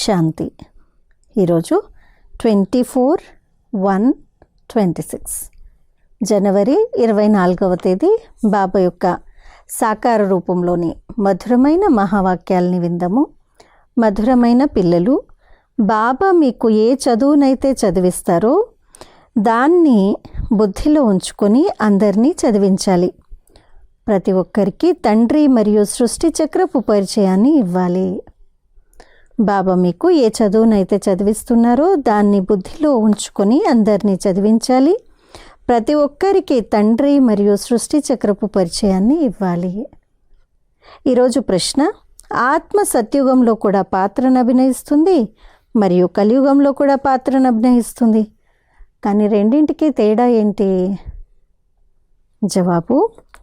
శాంతి. ఈరోజు 24/1/26 జనవరి 24వ తేదీ బాబా యొక్క సాకార రూపంలోని మధురమైన మహావాక్యాలని విందాము. మధురమైన పిల్లలు, బాబా మీకు ఏ చదువునైతే చదివిస్తారో దాన్ని బుద్ధిలో ఉంచుకొని అందరినీ చదివించాలి. ప్రతి ఒక్కరికి తండ్రి మరియు సృష్టి చక్రపు పరిచయాన్ని ఇవ్వాలి. బాబా మీకు ఏ చదువునైతే చదివిస్తున్నారో దాన్ని బుద్ధిలో ఉంచుకొని అందరినీ చదివించాలి. ప్రతి ఒక్కరికి తండ్రి మరియు సృష్టి చక్రపు పరిచయాన్ని ఇవ్వాలి. ఈరోజు ప్రశ్న: ఆత్మ సత్యుగంలో కూడా పాత్రను అభినయిస్తుంది మరియు కలియుగంలో కూడా పాత్రను అభినయిస్తుంది, కానీ రెండింటికి తేడా ఏంటి? జవాబు: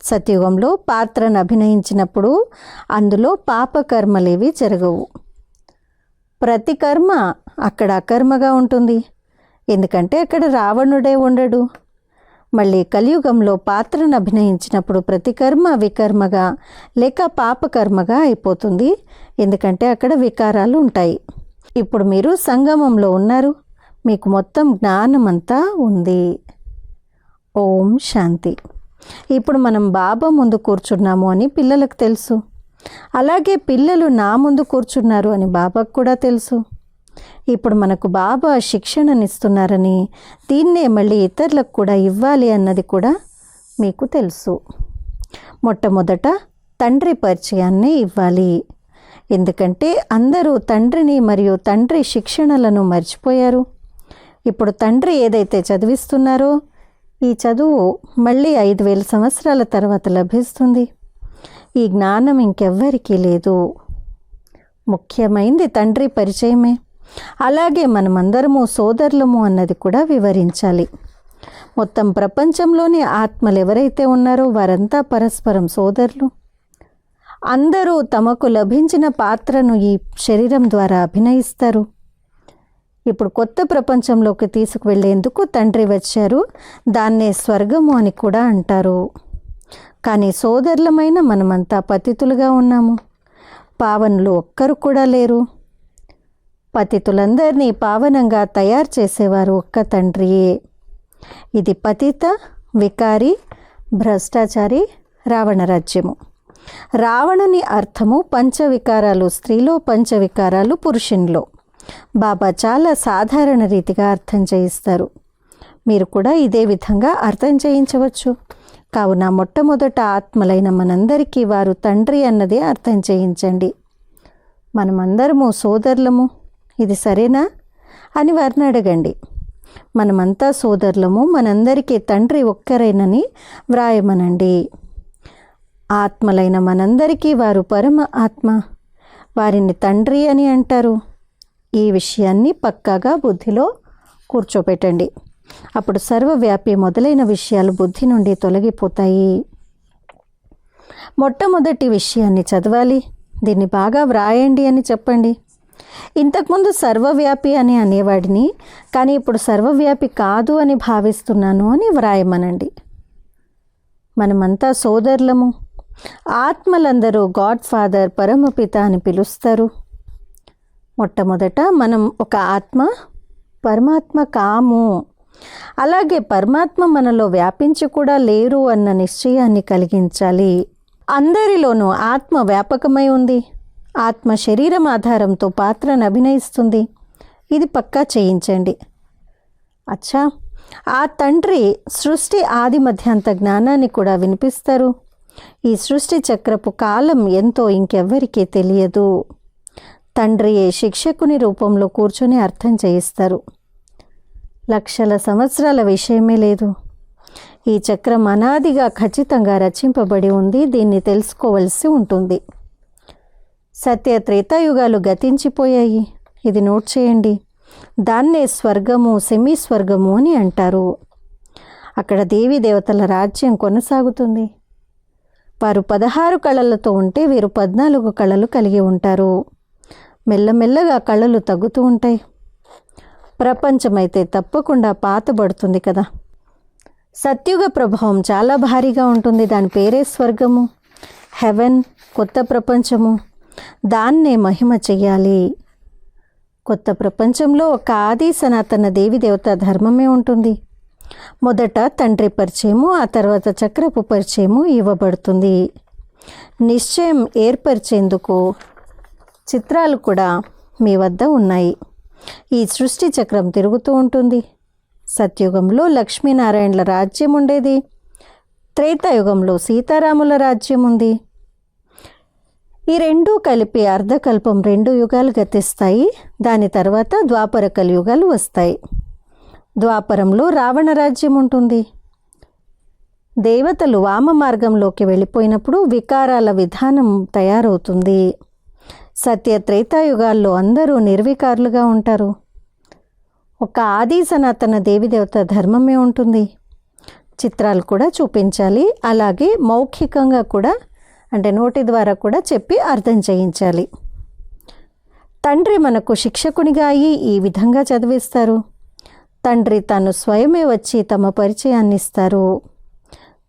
సత్యుగంలో పాత్రను అభినయించినప్పుడు అందులో పాపకర్మలేవి జరగవు. ప్రతి కర్మ అక్కడ అకర్మగా ఉంటుంది, ఎందుకంటే అక్కడ రావణుడే ఉండడు. మళ్ళీ కలియుగంలో పాత్రను అభినయించినప్పుడు ప్రతి కర్మ వికర్మగా లేక పాపకర్మగా అయిపోతుంది, ఎందుకంటే అక్కడ వికారాలు ఉంటాయి. ఇప్పుడు మీరు సంగమంలో ఉన్నారు, మీకు మొత్తం జ్ఞానమంతా ఉంది. ఓం శాంతి. ఇప్పుడు మనం బాబా ముందు కూర్చున్నాము అని పిల్లలకు తెలుసు, అలాగే పిల్లలు నా ముందు కూర్చున్నారు అని బాబాకు కూడా తెలుసు. ఇప్పుడు మనకు బాబా శిక్షణనిస్తున్నారని, దీన్నే మళ్ళీ ఇతరులకు కూడా ఇవ్వాలి అన్నది కూడా మీకు తెలుసు. మొట్టమొదట తండ్రి పరిచయాన్ని ఇవ్వాలి, ఎందుకంటే అందరూ తండ్రిని మరియు తండ్రి శిక్షణలను మర్చిపోయారు. ఇప్పుడు తండ్రి ఏదైతే చదివిస్తున్నారో ఈ చదువు మళ్ళీ 5000 సంవత్సరాల తర్వాత లభిస్తుంది. ఈ జ్ఞానం ఇంకెవ్వరికీ లేదు. ముఖ్యమైనది తండ్రి పరిచయమే. అలాగే మనమందరము సోదరులము అన్నది కూడా వివరించాలి. మొత్తం ప్రపంచంలోని ఆత్మలు ఎవరైతే ఉన్నారో వారంతా పరస్పరం సోదరులు. అందరూ తమకు లభించిన పాత్రను ఈ శరీరం ద్వారా అభినయిస్తారు. ఇప్పుడు కొత్త ప్రపంచంలోకి తీసుకువెళ్లేందుకు తండ్రి వచ్చారు, దాన్నే స్వర్గము అని కూడా అంటారు. కానీ సోదరులమైన మనమంతా పతితులుగా ఉన్నాము, పావనులు ఒక్కరు కూడా లేరు. పతితులందరినీ పావనంగా తయారు చేసేవారు ఒక్క తండ్రియే. ఇది పతిత, వికారి, భ్రష్టాచారి రావణ రాజ్యము. రావణుని అర్థము పంచవికారాలు స్త్రీలో, పంచవికారాలు పురుషునిలో. బాబా చాలా సాధారణ రీతిగా అర్థం చేయిస్తారు. మీరు కూడా ఇదే విధంగా అర్థం చేయించవచ్చు. కావున మొట్టమొదట ఆత్మలైన మనందరికీ వారు తండ్రి అన్నది అర్థం చేయించండి. మనమందరము సోదరులము, ఇది సరేనా అని వారిని అడగండి. మనమంతా సోదరులము, మనందరికీ తండ్రి ఒక్కరేనని వ్రాయమనండి. ఆత్మలైన మనందరికీ వారు పరమ ఆత్మ, వారిని తండ్రి అని అంటారు. ఈ విషయాన్ని పక్కాగా బుద్ధిలో కూర్చోపెట్టండి. అప్పుడు సర్వవ్యాపి మొదలైన విషయాలు బుద్ధి నుండి తొలగిపోతాయి. మొట్టమొదటి విషయాన్ని చదవాలి, దీన్ని బాగా వ్రాయండి అని చెప్పండి. ఇంతకుముందు సర్వవ్యాపి అని అనేవాడిని, కానీ ఇప్పుడు సర్వవ్యాపి కాదు అని భావిస్తున్నాను అని వ్రాయమనండి. మనమంతా సోదరులము. ఆత్మలందరూ గాడ్ ఫాదర్, పరమపిత అని పిలుస్తారు. మొట్టమొదట మనం ఒక ఆత్మ, పరమాత్మ కాము. అలాగే పరమాత్మ మనలో వ్యాపించి కూడా లేరు అన్న నిశ్చయాన్ని కలిగించాలి. అందరిలోనూ ఆత్మ వ్యాపకమై ఉంది. ఆత్మ శరీరం ఆధారంతో పాత్రను అభినయిస్తుంది. ఇది పక్కా చేయించండి. అచ్చా, ఆ తండ్రి సృష్టి ఆది మధ్యాంత జ్ఞానాన్ని కూడా వినిపిస్తారు. ఈ సృష్టి చక్రపు కాలం ఎంతో ఇంకెవ్వరికీ తెలియదు. తండ్రియే శిక్షకుని రూపంలో కూర్చొని అర్థం చేయిస్తారు. లక్షల సంవత్సరాల విషయమే లేదు. ఈ చక్రం అనాదిగా ఖచ్చితంగా రచింపబడి ఉంది. దీన్ని తెలుసుకోవలసి ఉంటుంది. సత్య త్రేతాయుగాలు గతించిపోయాయి, ఇది నోట్ చేయండి. దాన్నే స్వర్గము, సెమీ స్వర్గము అని అంటారు. అక్కడ దేవీ దేవతల రాజ్యం కొనసాగుతుంది. వారు 16 కళలతో ఉంటే వీరు 14 కళలు కలిగి ఉంటారు. మెల్లమెల్లగా కళలు తగ్గుతూ ఉంటాయి. ప్రపంచమైతే తప్పకుండా పాతబడుతుంది కదా. సత్యుగ ప్రభావం చాలా భారీగా ఉంటుంది. దాని పేరే స్వర్గము, హెవెన్, కొత్త ప్రపంచము. దాన్నే మహిమ చెయ్యాలి. కొత్త ప్రపంచంలో ఒక ఆది సనాతన దేవత ధర్మమే ఉంటుంది. మొదట తండ్రి పరిచయము, ఆ తర్వాత చక్రపు పరిచయము ఇవ్వబడుతుంది. నిశ్చయం ఏర్పరిచేందుకు చిత్రాలు కూడా మీ వద్ద ఉన్నాయి. ఈ సృష్టి చక్రం తిరుగుతూ ఉంటుంది. సత్యుగంలో లక్ష్మీనారాయణల రాజ్యం ఉండేది. త్రేతాయుగంలో సీతారాముల రాజ్యం ఉంది. ఈ రెండూ కలిపి అర్ధకల్పం 2 యుగాలు గతిస్తాయి. దాని తర్వాత ద్వాపర కలియుగాలు వస్తాయి. ద్వాపరంలో రావణ రాజ్యం ఉంటుంది. దేవతలు వామ మార్గంలోకి వెళ్ళిపోయినప్పుడు వికారాల విధానం తయారవుతుంది. సత్య త్రేతాయుగాల్లో అందరూ నిర్వికారులుగా ఉంటారు. ఒక ఆది సనాతన దేవత ధర్మమే ఉంటుంది. చిత్రాలు కూడా చూపించాలి, అలాగే మౌఖికంగా కూడా అంటే నోటి ద్వారా కూడా చెప్పి అర్థం చేయించాలి. తండ్రి మనకు శిక్షకునిగా అయి ఈ విధంగా చదివిస్తారు. తండ్రి తాను స్వయమే వచ్చి తమ పరిచయాన్ని ఇస్తారు.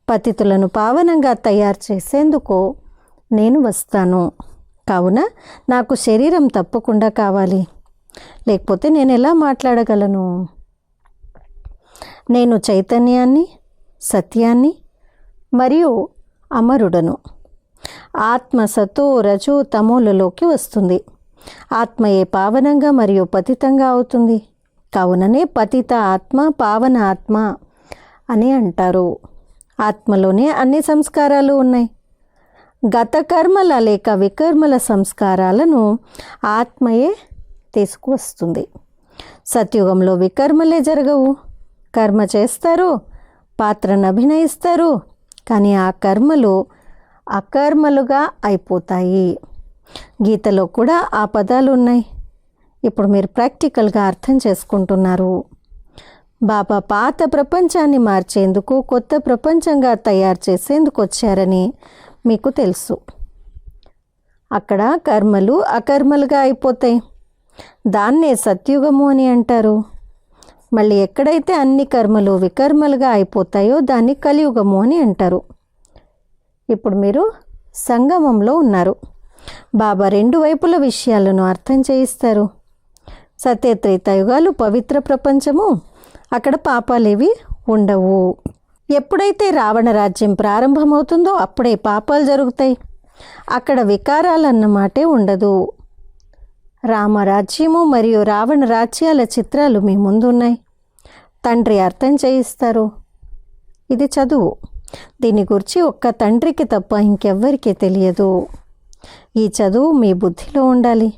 పతితులను పావనంగా తయారు చేసేందుకు నేను వస్తాను. కావున నాకు శరీరం తప్పకుండా కావాలి, లేకపోతే నేను ఎలా మాట్లాడగలను? నేను చైతన్యాన్ని, సత్యాన్ని మరియు అమరుడను. ఆత్మ సతో రజో తమోలలోకి వస్తుంది. ఆత్మయే పావనంగా మరియు పతితంగా అవుతుంది. కావుననే పతిత ఆత్మ, పావన ఆత్మ అని అంటారు. ఆత్మలోనే అన్ని సంస్కారాలు ఉన్నాయి. గత కర్మల లేక వికర్మల సంస్కారాలను ఆత్మయే తీసుకువస్తుంది. సత్యుగంలో వికర్మలే జరగవు. కర్మ చేస్తారు, పాత్రను అభినయిస్తారు, కానీ ఆ కర్మలు అకర్మలుగా అయిపోతాయి. గీతలో కూడా ఆ పదాలు ఉన్నాయి. ఇప్పుడు మీరు ప్రాక్టికల్గా అర్థం చేసుకుంటున్నారు. బాబా పాత ప్రపంచాన్ని మార్చేందుకు, కొత్త ప్రపంచంగా తయారు చేసేందుకు వచ్చారని మీకు తెలుసు. అక్కడ కర్మలు అకర్మలుగా అయిపోతాయి. దాన్నే సత్యుగము అని అంటారు. మళ్ళీ ఎక్కడైతే అన్ని కర్మలు వికర్మలుగా అయిపోతాయో దాన్ని కలియుగము అని అంటారు. ఇప్పుడు మీరు సంగమంలో ఉన్నారు. బాబా 2 వైపుల విషయాలను అర్థం చేయిస్తారు. సత్యత్రేతాయుగాలు పవిత్ర ప్రపంచము, అక్కడ పాపాలేవి ఉండవు. ఎప్పుడైతే రావణ రాజ్యం ప్రారంభమవుతుందో అప్పుడే పాపాలు జరుగుతాయి. అక్కడ వికారాలన్న మాటే ఉండదు. రామరాజ్యము మరియు రావణ రాజ్యాల చిత్రాలు మీ ముందున్నాయి. తండ్రి అర్థం చేయిస్తారు. ఇది చదువు. దీని గురించి ఒక్క తండ్రికి తప్ప ఇంకెవ్వరికీ తెలియదు. ఈ చదువు మీ బుద్ధిలో ఉండాలి.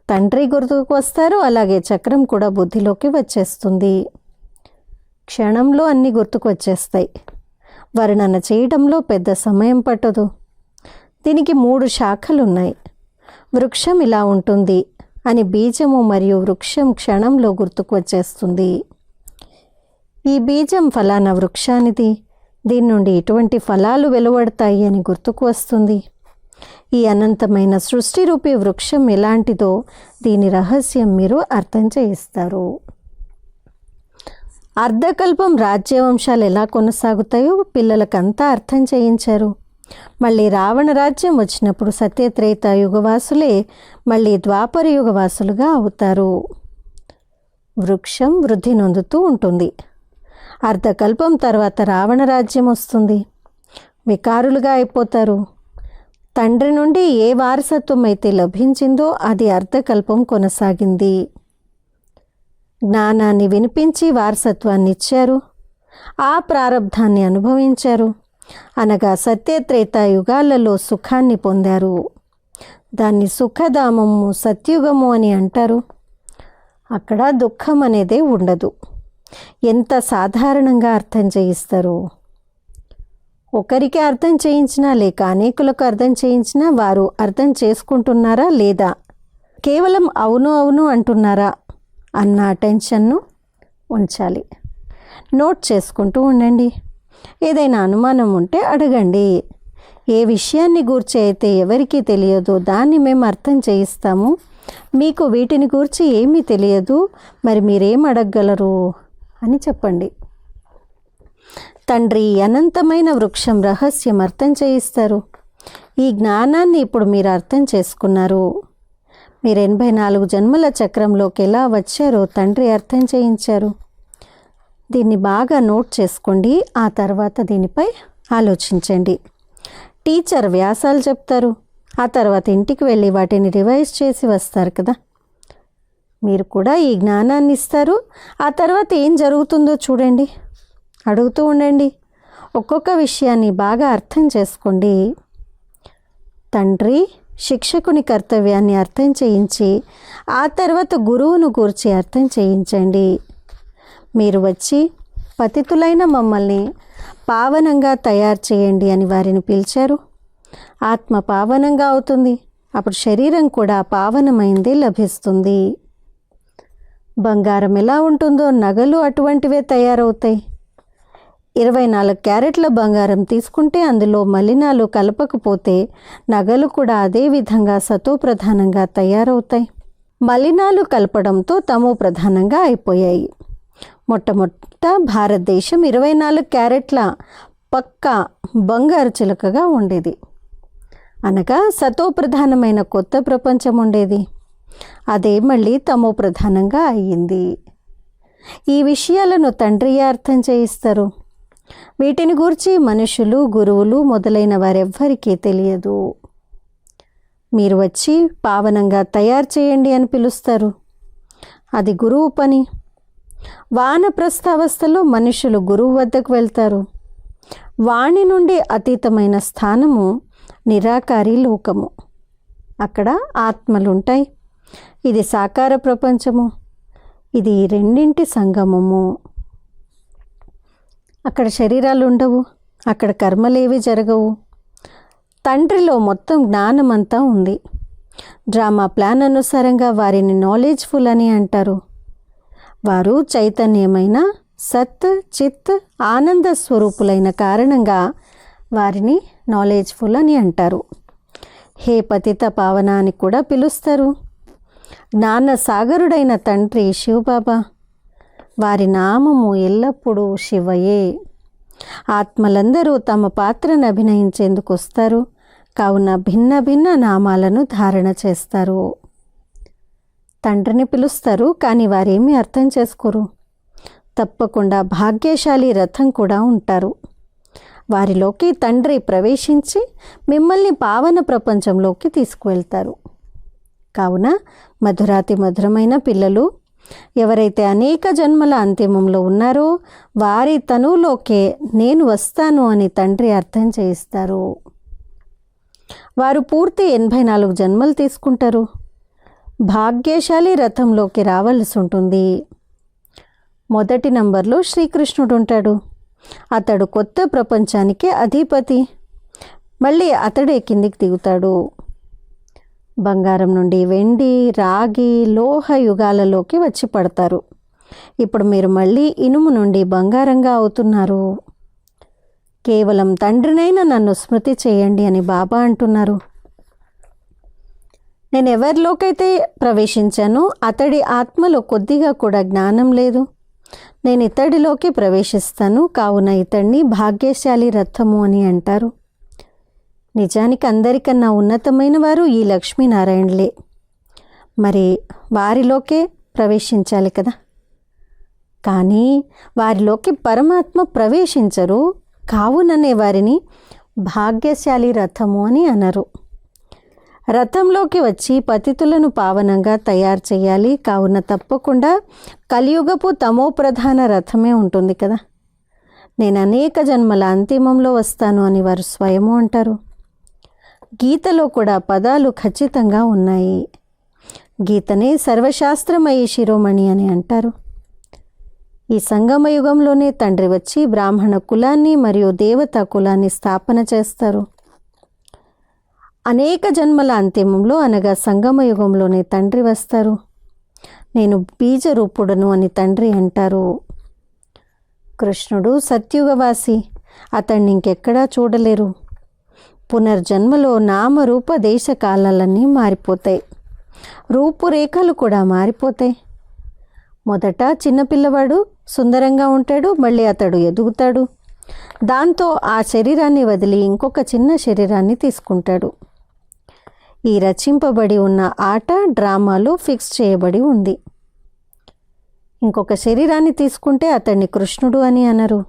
తండ్రి గుర్తుకు వస్తారు, అలాగే చక్రం కూడా బుద్ధిలోకి వచ్చేస్తుంది. క్షణంలో అన్నీ గుర్తుకు వచ్చేస్తాయి. వర్ణన చేయడంలో పెద్ద సమయం పట్టదు. దీనికి 3 శాఖలు ఉన్నాయి. వృక్షం ఇలా ఉంటుంది అని బీజము మరియు వృక్షం క్షణంలో గుర్తుకు వచ్చేస్తుంది. ఈ బీజం ఫలానా వృక్షానిది, దీని నుండి ఇటువంటి ఫలాలు వెలువడతాయి అని గుర్తుకు వస్తుంది. ఈ అనంతమైన సృష్టి రూపీ వృక్షం ఎలాంటిదో దీని రహస్యం మీరు అర్థం చేయిస్తారు. అర్ధకల్పం రాజ్యవంశాలు ఎలా కొనసాగుతాయో పిల్లలకంతా అర్థం చేయించారు. మళ్ళీ రావణ రాజ్యం వచ్చినప్పుడు సత్యత్రేత యుగవాసులే మళ్ళీ ద్వాపర యుగవాసులుగా అవుతారు. వృక్షం వృద్ధి నొందుతూ ఉంటుంది. అర్ధకల్పం తర్వాత రావణ రాజ్యం వస్తుంది. వికారులుగా అయిపోతారు. తండ్రి నుండి ఏ వారసత్వం అయితే లభించిందో అది అర్ధకల్పం కొనసాగింది. జ్ఞానాన్ని వినిపించి వారసత్వాన్ని ఇచ్చారు. ఆ ప్రారబ్ధాన్ని అనుభవించారు. అనగా సత్యత్రేత యుగాలలో సుఖాన్ని పొందారు. దాన్ని సుఖధామము, సత్యుగము అని అంటారు. అక్కడ దుఃఖం అనేదే ఉండదు. ఎంత సాధారణంగా అర్థం చేయిస్తారు. ఒకరికి అర్థం చేయించినా లేక అనేకులకు అర్థం చేయించినా వారు అర్థం చేసుకుంటున్నారా లేదా, కేవలం అవును అవును అంటున్నారా అన్న అటెన్షన్ను ఉంచాలి. నోట్ చేసుకుంటూ ఉండండి. ఏదైనా అనుమానం ఉంటే అడగండి. ఏ విషయాన్ని గూర్చి అయితే ఎవరికీ తెలియదో దాన్ని మేము అర్థం చేయిస్తాము. మీకు వీటిని గూర్చి ఏమీ తెలియదు, మరి మీరేం అడగగలరు అని చెప్పండి. తండ్రి అనంతమైన వృక్షం రహస్యం అర్థం చేయిస్తారు. ఈ జ్ఞానాన్ని ఇప్పుడు మీరు అర్థం చేసుకున్నారు. మీరు 84 జన్మల చక్రంలోకి ఎలా వచ్చారో తండ్రి అర్థం చేయించారు. దీన్ని బాగా నోట్ చేసుకోండి. ఆ తర్వాత దీనిపై ఆలోచించండి. టీచర్ వ్యాసాలు చెప్తారు, ఆ తర్వాత ఇంటికి వెళ్ళి వాటిని రివైజ్ చేసి వస్తారు కదా. మీరు కూడా ఈ జ్ఞానాన్ని ఇస్తారు. ఆ తర్వాత ఏం జరుగుతుందో చూడండి, అడుగుతూ ఉండండి. ఒక్కొక్క విషయాన్ని బాగా అర్థం చేసుకోండి. తండ్రి శిక్షకుని కర్తవ్యాన్ని అర్థం చేయించి ఆ తర్వాత గురువును గూర్చి అర్థం చేయించండి. మీరు వచ్చి పతితులైన మమ్మల్ని పావనంగా తయారు చేయండి అని వారిని పిలిచారు. ఆత్మ పావనంగా అవుతుంది. అప్పుడు శరీరం కూడా పావనమైంది లభిస్తుంది. బంగారం ఎలా ఉంటుందో నగలు అటువంటివే తయారవుతాయి. 24 క్యారెట్ల బంగారం తీసుకుంటే అందులో మలినాలు కలపకపోతే నగలు కూడా అదే విధంగా సతోప్రధానంగా తయారవుతాయి. మలినాలు కలపడంతో తమో ప్రధానంగా అయిపోయాయి. మొట్టమొదట భారతదేశం 24 క్యారెట్ల పక్కా బంగారు చిలకగా ఉండేది. అనగా సతోప్రధానమైన కొత్త ప్రపంచం ఉండేది. అదే మళ్ళీ తమో ప్రధానంగా అయ్యింది. ఈ విషయాలను తండ్రియే అర్థం చేయిస్తారు. వీటిని గూర్చి మనుషులు, గురువులు మొదలైన వారెవ్వరికీ తెలియదు. మీరు వచ్చి పావనంగా తయారు చేయండి అని పిలుస్తారు. అది గురువు పని. వానప్రస్థావస్థలో మనుషులు గురువు వద్దకు వెళ్తారు. వాణి నుండి అతీతమైన స్థానము నిరాకారి లోకము. అక్కడ ఆత్మలుంటాయి. ఇది సాకార ప్రపంచము. ఇది రెండింటి సంగమము. అక్కడ శరీరాలు ఉండవు. అక్కడ కర్మలేవి జరగవు. తండ్రిలో మొత్తం జ్ఞానమంతా ఉంది. డ్రామా ప్లాన్ అనుసారంగా వారిని నాలెడ్జ్ఫుల్ అని అంటారు. వారు చైతన్యమైన సత్, చిత్, ఆనంద స్వరూపులైన కారణంగా వారిని నాలెడ్జ్ఫుల్ అని అంటారు. హే పతిత పావన అని కూడా పిలుస్తారు. జ్ఞాన సాగరుడైన తండ్రి శివబాబా. వారి నామము ఎల్లప్పుడూ శివయే. ఆత్మలందరూ తమ పాత్రను అభినయించేందుకు వస్తారు. కావున భిన్న భిన్న నామాలను ధారణ చేస్తారు. తండ్రిని పిలుస్తారు, కానీ వారేమీ అర్థం చేసుకోరు. తప్పకుండా భాగ్యశాలి రథం కూడా ఉంటారు. వారిలోకి తండ్రి ప్రవేశించి మిమ్మల్ని పావన ప్రపంచంలోకి తీసుకువెళ్తారు. కావున మధురాతి మధురమైన పిల్లలు, ఎవరైతే అనేక జన్మల అంతిమంలో ఉన్నారో వారి తనువులోకే నేను వస్తాను అని తండ్రి అర్థం చేయిస్తారు. వారు పూర్తి 84 జన్మలు తీసుకుంటారు. భాగ్యశాలి రథంలోకి రావాల్సి ఉంటుంది. మొదటి నంబర్లో శ్రీకృష్ణుడు ఉంటాడు. అతడు కొత్త ప్రపంచానికి అధిపతి. మళ్ళీ అతడే కిందికి దిగుతాడు. బంగారం నుండి వెండి, రాగి, లోహ యుగాలలోకి వచ్చి పడతారు. ఇప్పుడు మీరు మళ్ళీ ఇనుము నుండి బంగారంగా అవుతున్నారు. కేవలం తండ్రినైనా నన్ను స్మృతి చేయండి అని బాబా అంటున్నారు. నేను ఎవరిలోకైతే ప్రవేశించానో అతడి ఆత్మలో కొద్దిగా కూడా జ్ఞానం లేదు. నేను ఇతడిలోకి ప్రవేశిస్తాను. కావున ఇతడిని భాగ్యశాలి రథము అని అంటారు. నిజానికి అందరికన్నా ఉన్నతమైన వారు ఈ లక్ష్మీనారాయణలే. మరి వారిలోకే ప్రవేశించాలి కదా. కానీ వారిలోకి పరమాత్మ ప్రవేశించరు. కావుననే వారిని భాగ్యశాలి రథము అని అనరు. రథంలోకి వచ్చి పతితులను పావనంగా తయారు చేయాలి. కావున తప్పకుండా కలియుగపు తమో ప్రధాన రథమే ఉంటుంది కదా. నేను అనేక జన్మల అంతిమంలో వస్తాను అని వారు స్వయము అంటారు. గీతలో కూడా పదాలు ఖచ్చితంగా ఉన్నాయి. గీతనే సర్వశాస్త్రమయి శిరోమణి అని అంటారు. ఈ సంగమ యుగంలోనే తండ్రి వచ్చి బ్రాహ్మణ కులాన్ని మరియు దేవతా కులాన్ని స్థాపన చేస్తారు. అనేక జన్మల అంతిమంలో అనగా సంగమ యుగంలోనే తండ్రి వస్తారు. నేను బీజరూపుడను అని తండ్రి అంటారు. కృష్ణుడు సత్యుగవాసి. అతన్ని ఇంకెక్కడా చూడలేరు. పునర్జన్మలో నామరూప దేశ కాలాలన్నీ మారిపోతాయి. రూపురేఖలు కూడా మారిపోతాయి. మొదట చిన్నపిల్లవాడు సుందరంగా ఉంటాడు. మళ్ళీ అతడు ఎదుగుతాడు. దాంతో ఆ శరీరాన్ని వదిలి ఇంకొక చిన్న శరీరాన్ని తీసుకుంటాడు. ఈ రచింపబడి ఉన్న ఆట డ్రామాలో ఫిక్స్ చేయబడి ఉంది. ఇంకొక శరీరాన్ని తీసుకుంటే అతన్ని కృష్ణుడు అని అనరు.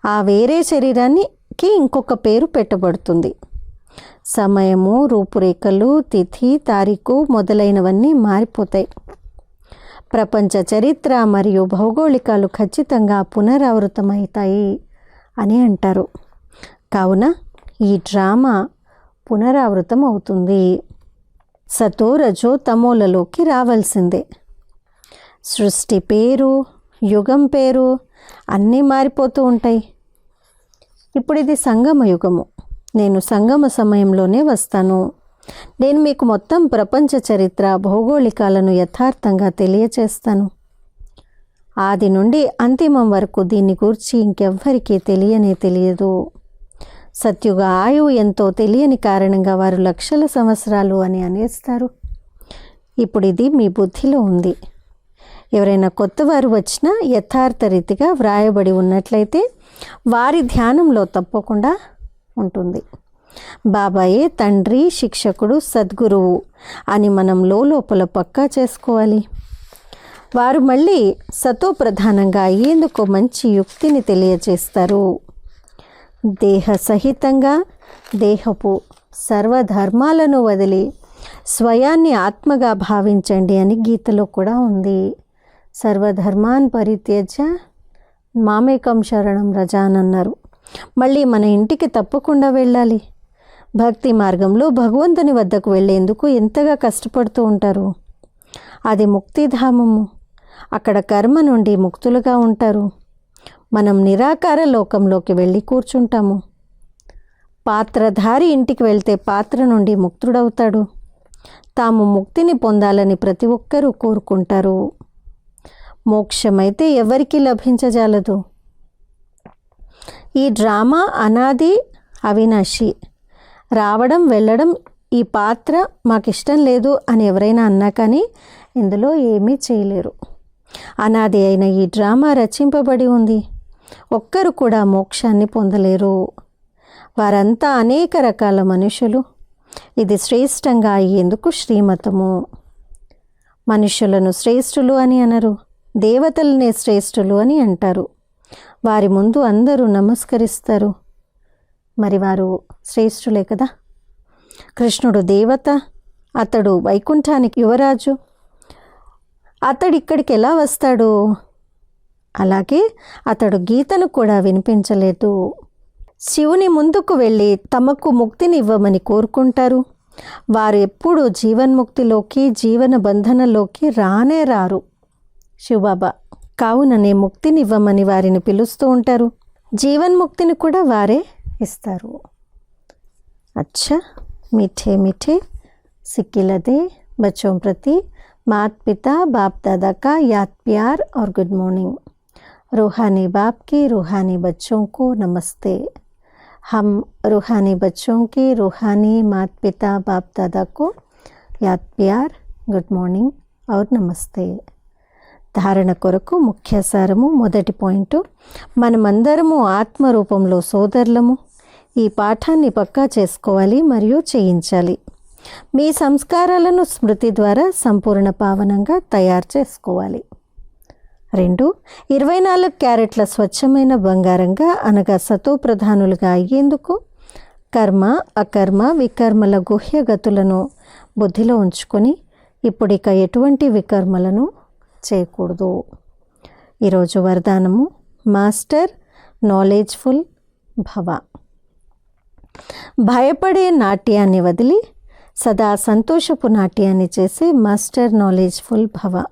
ఆ వేరే శరీరానికి ఇంకొక పేరు పెట్టబడుతుంది. సమయము, రూపురేఖలు, తిథి, తారీఖు మొదలైనవన్నీ మారిపోతాయి. ప్రపంచ చరిత్ర మరియు భౌగోళికాలు ఖచ్చితంగా పునరావృతమవుతాయి అని అంటారు. కావున ఈ డ్రామా పునరావృతం అవుతుంది. సతో రజో తమోలలోకి రావాల్సిందే. సృష్టి పేరు, యుగం పేరు అన్నీ మారిపోతూ ఉంటాయి. ఇప్పుడు ఇది సంగమ యుగము. నేను సంగమ సమయంలోనే వస్తాను. నేను మీకు మొత్తం ప్రపంచ చరిత్ర, భౌగోళికాలను యథార్థంగా తెలియచేస్తాను. ఆది నుండి అంతిమం వరకు దీన్ని గూర్చి ఇంకెవ్వరికీ తెలియదు. సత్యుగ ఆయువు ఎంతో తెలియని కారణంగా వారు లక్షల సంవత్సరాలు అని అనేస్తారు. ఇప్పుడు ఇది మీ బుద్ధిలో ఉంది. ఎవరైనా కొత్తవారు వచ్చినా యథార్థ రీతిగా వ్రాయబడి ఉన్నట్లయితే వారి ధ్యానంలో తప్పకుండా ఉంటుంది. బాబాయే తండ్రి, శిక్షకుడు, సద్గురువు అని మనం లోపల పక్కా చేసుకోవాలి. వారు మళ్ళీ సతో ప్రధానంగా అయ్యేందుకు మంచి యుక్తిని తెలియజేస్తారు. దేహ సహితంగా దేహపు సర్వధర్మాలను వదిలి స్వయాన్ని ఆత్మగా భావించండి అని గీతలో కూడా ఉంది. సర్వధర్మాన్ పరిత్యజ్య మామేకం శరణం రజ అని అన్నారు. మళ్ళీ మన ఇంటికి తప్పకుండా వెళ్ళాలి. భక్తి మార్గంలో భగవంతుని వద్దకు వెళ్ళేందుకు ఎంతగా కష్టపడుతూ ఉంటారు. అది ముక్తిధామము. అక్కడ కర్మ నుండి ముక్తులుగా ఉంటారు. మనం నిరాకార లోకంలోకి వెళ్ళి కూర్చుంటాము. పాత్రధారి ఇంటికి వెళ్తే పాత్ర నుండి ముక్తుడవుతాడు. తాము ముక్తిని పొందాలని ప్రతి ఒక్కరూ కోరుకుంటారు. మోక్షమైతే ఎవరికీ లభించజాలదు. ఈ డ్రామా అనాది, అవినాశి. రావడం వెళ్ళడం, ఈ పాత్ర మాకిష్టం లేదు అని ఎవరైనా అన్నా కానీ ఇందులో ఏమీ చేయలేరు. అనాది అయిన ఈ డ్రామా రచింపబడి ఉంది. ఒక్కరు కూడా మోక్షాన్ని పొందలేరు. వారంతా అనేక రకాల మనుషులు. ఇది శ్రేష్టంగా అయ్యేందుకు శ్రీమతము. మనుషులను శ్రేష్ఠులు అని అనరు, దేవతలనే శ్రేష్ఠులు అని అంటారు. వారి ముందు అందరూ నమస్కరిస్తారు. మరి వారు శ్రేష్ఠులే కదా. కృష్ణుడు దేవత, అతడు వైకుంఠానికి యువరాజు. అతడు ఇక్కడికి ఎలా వస్తాడు? అలాగే అతడు గీతను కూడా వినిపించలేదు. శివుని ముందుకు వెళ్ళి తమకు ముక్తిని ఇవ్వమని కోరుకుంటారు. వారు ఎప్పుడూ జీవన్ముక్తిలోకి, జీవన బంధనలోకి రారు శివబాబా. కావుననే ముక్తిని ఇవ్వమని వారిని పిలుస్తూ ఉంటారు. జీవన్ముక్తిని కూడా వారే ఇస్తారు. అచ్చా मीठे मीठे सिक्के लदे बच्चों प्रति माता पिता बाप दादा का याद प्यार और गुड मॉर्निंग। रूहानी बाप के रूहानी बच्चों को नमस्ते। हम रूहानी बच्चों के रूहानी माता पिता बाप दादा को याद प्यार, गुड మార్నింగ్ और నమస్తే. ధారణ కొరకు ముఖ్య సారము. మొదటి పాయింట్, మనమందరము ఆత్మరూపంలో సోదరులము. ఈ పాఠాన్ని పక్కా చేసుకోవాలి మరియు చేయించాలి. మీ సంస్కారాలను స్మృతి ద్వారా సంపూర్ణ పావనంగా తయారు చేసుకోవాలి. 2, 24 క్యారెట్ల స్వచ్ఛమైన బంగారంగా అనగా సతో ప్రధానులుగా అయ్యేందుకు కర్మ, అకర్మ, వికర్మల గుహ్యగతులను బుద్ధిలో ఉంచుకొని ఇప్పుడిక ఎటువంటి వికర్మలను చేయకూడదు. ఈరోజు వరదానము, మాస్టర్ నాలెడ్జ్ఫుల్ భవ. భయపడే నాట్యాన్ని వదిలి సదా సంతోషపు నాట్యాన్ని చేసే మాస్టర్ నాలెడ్జ్ఫుల్ భవ.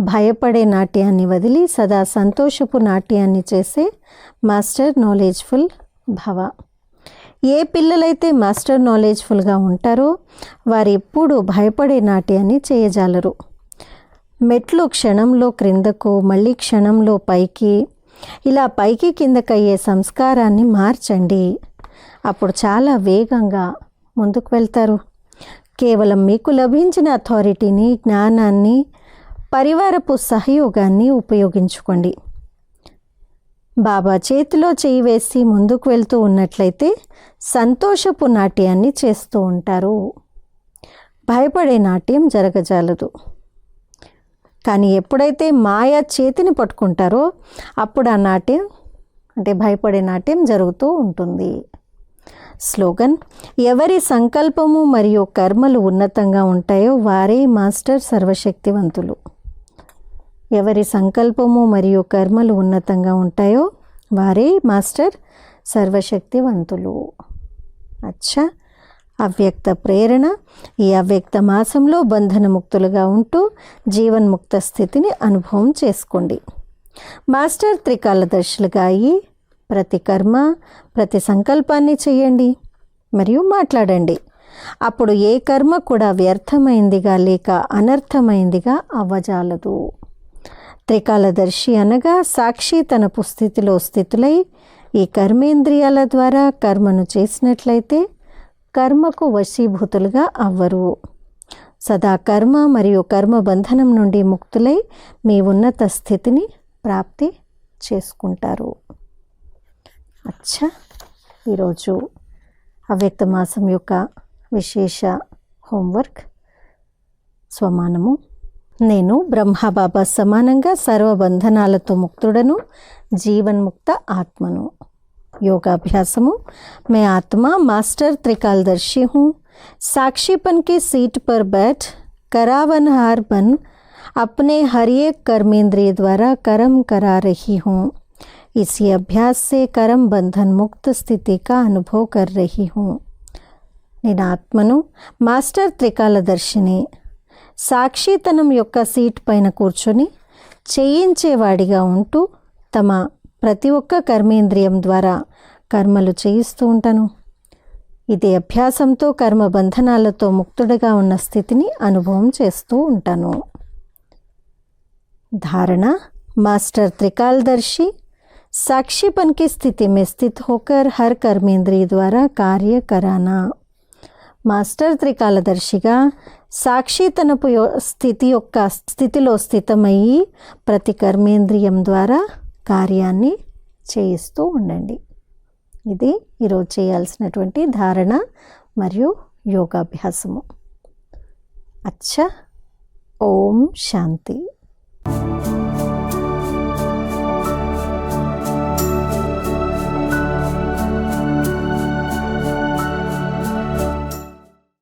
భయపడే నాట్యాన్ని వదిలి సదా సంతోషపు నాట్యాన్ని చేసే మాస్టర్ నాలెడ్జ్ఫుల్ భవ. ఏ పిల్లలైతే మాస్టర్ నాలెడ్జ్ఫుల్గా ఉంటారో వారు ఎప్పుడూ భయపడే నాట్యాన్ని చేయజాలరు. మెట్లు క్షణంలో క్రిందకు, మళ్ళీ క్షణంలో పైకి, ఇలా పైకి కిందకయ్యే సంస్కారాన్ని మార్చండి. అప్పుడు చాలా వేగంగా ముందుకు వెళ్తారు. కేవలం మీకు లభించిన అథారిటీని, జ్ఞానాన్ని, పరివారపు సహయోగాన్ని ఉపయోగించుకోండి. బాబా చేతిలో చేయి వేసి ముందుకు వెళ్తూ ఉన్నట్లయితే సంతోషపు నాట్యాన్ని చేస్తూ ఉంటారు. భయపడే నాట్యం జరగజాలదు. కానీ ఎప్పుడైతే మాయా చేతిని పట్టుకుంటారో అప్పుడు ఆ నాట్యం అంటే భయపడే నాట్యం జరుగుతూ ఉంటుంది. స్లోగన్: ఎవరి సంకల్పము మరియు కర్మలు ఉన్నతంగా ఉంటాయో వారే మాస్టర్ సర్వశక్తివంతులు. ఎవరి సంకల్పము మరియు కర్మలు ఉన్నతంగా ఉంటాయో వారే మాస్టర్ సర్వశక్తివంతులు. అచ్చా, అవ్యక్త ప్రేరణ. ఈ అవ్యక్త మాసంలో బంధనముక్తులుగా ఉంటూ జీవన్ముక్త స్థితిని అనుభవం చేసుకోండి. మాస్టర్ త్రికాలదర్శులుగా అయ్యి ప్రతి కర్మ, ప్రతి సంకల్పాన్ని చేయండి మరియు మాట్లాడండి. అప్పుడు ఏ కర్మ కూడా వ్యర్థమైందిగా లేక అనర్థమైందిగా అవ్వజాలదు. త్రికాలదర్శి అనగా సాక్షి తనపు స్థితిలో స్థితులై ఈ కర్మేంద్రియాల ద్వారా కర్మను చేసినట్లయితే కర్మకు వశీభూతులుగా అవ్వరు. సదా కర్మ మరియు కర్మ బంధనం నుండి ముక్తులై మీ ఉన్నత స్థితిని ప్రాప్తి చేసుకుంటారు. అచ్చా, ఈరోజు అవ్యక్త మాసం యొక్క విశేష హోంవర్క్ స్వమానము. నేను బ్రహ్మబాబా సమానంగా సర్వబంధనాలతో ముక్తుడను, జీవన్ముక్త ఆత్మను. योगाभ्यासमु। मैं आत्मा मास्टर त्रिकालदर्शी हूँ। साक्षीपन की सीट पर बैठ करावनहार बन अपने हर एक कर्मेंद्रिय द्वारा कर्म करा रही हूँ। इसी अभ्यास से कर्म बंधन मुक्त स्थिति का अनुभव कर रही हूँ। నేను ఆత్మను, మాస్టర్ త్రికాలదర్శిని. సాక్షితనం యొక్క సీట్ పైన కూర్చొని చేయించేవాడిగా ఉంటూ తమ ప్రతి ఒక్క కర్మేంద్రియం ద్వారా కర్మలు చేయిస్తూ ఉంటాను. ఇదే అభ్యాసంతో కర్మ బంధనాలతో ముక్తుడిగా ఉన్న స్థితిని అనుభవం చేస్తూ ఉంటాను. धारणा: मास्टर त्रिकालदर्शी साक्षीपन की स्थिति में स्थित होकर हर कर्मेंद्रिय द्वारा कार्य कराना। మాస్టర్ త్రికాలదర్శిగా సాక్షితనపు స్థితిలో స్థితమయ్యి ప్రతి కర్మేంద్రియం ద్వారా కార్యాన్ని చేయిస్తూ ఉండండి. ఇది ఈరోజు చేయాల్సినటువంటి ధారణ మరియు యోగాభ్యాసము. అచ్చా, ఓం శాంతి.